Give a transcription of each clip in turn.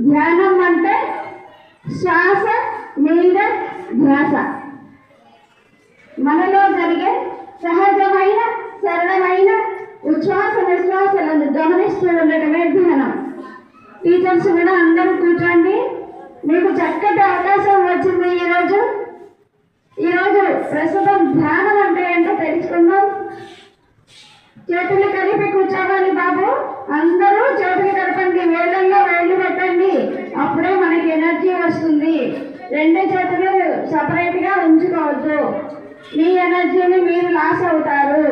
ధ్యానం అంటే శ్వాస మీద ధ్యాస. మనలో జరిగే సహజమైన సరళమైన ఉచ్ఛ్వాస నిశ్వాసాలను గమనిస్తూ ఉండటమే ధ్యానం. టీచర్స్ కూడా అందరూ కూర్చోండి. మీకు చక్కటి అవకాశం వచ్చింది ఈరోజు ప్రస్తుతం ధ్యానం అంటే ఏంటో తెలుసుకుందాం. చేతులు కలిపి కూర్చోవాలి బాబు. అందరూ చేతులు కలపండి, వేళ్ళల్లో వేళ్ళు పెట్టండి. అప్పుడే మనకి ఎనర్జీ వస్తుంది. రెండు చేతులు సపరేట్గా ఉంచుకోవద్దు, మీ ఎనర్జీని మీరు లాస్ అవుతారు.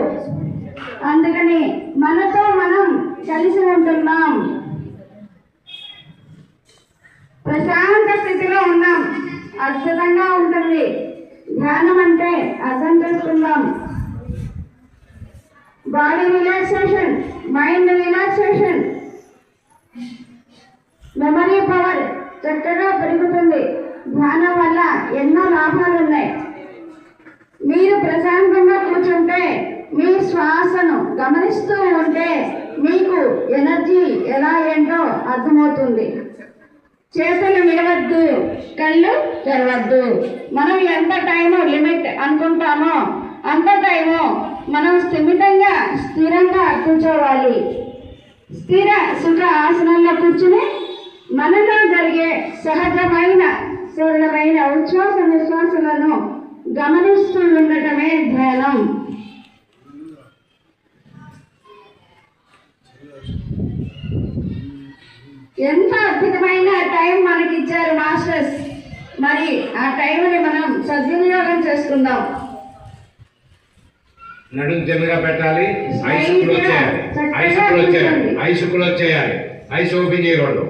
అందుకని మనతో మనం కలిసి ఉంటున్నాం, ప్రశాంత స్థితిలో ఉన్నాం. అద్భుతంగా ఉంటుంది. ధ్యానం అంటే అర్థం చేసుకుందాం. Body relaxation, mind relaxation, memory power చక్కగా పెరుగుతుంది. ధ్యానం వల్ల ఎన్నో లాభాలు ఉన్నాయి. మీరు ప్రశాంతంగా కూర్చుంటే, మీ శ్వాసను గమనిస్తూ ఉంటే మీకు ఎనర్జీ ఎలా ఏంటో అర్థమవుతుంది. చేతులు విడవద్దు, కళ్ళు తెరవద్దు. మనం ఎంత టైము లిమిట్ అనుకుంటామో అంత టైము మనం స్థిరంగా కూర్చోవాలి. స్థిర సుఖ ఆసనంలో కూర్చుని మనలో జరిగే సహజమైన సరళమైన ఉచ్ఛ్వాస నిశ్వాసాలను గమనిస్తూ ఉండటమే ధ్యానం. ఎంత అద్భుతమైన టైం మనకి ఇచ్చారు మాస్టర్స్. మరి ఆ టైంని మనం సద్వినియోగం చేసుకుందాం. నడుము తెల్లగా పెట్టాలి, ఐస్ క్లోజ్ చేయాలి, ఐస్ ఓపెన్ చేయకూడదు.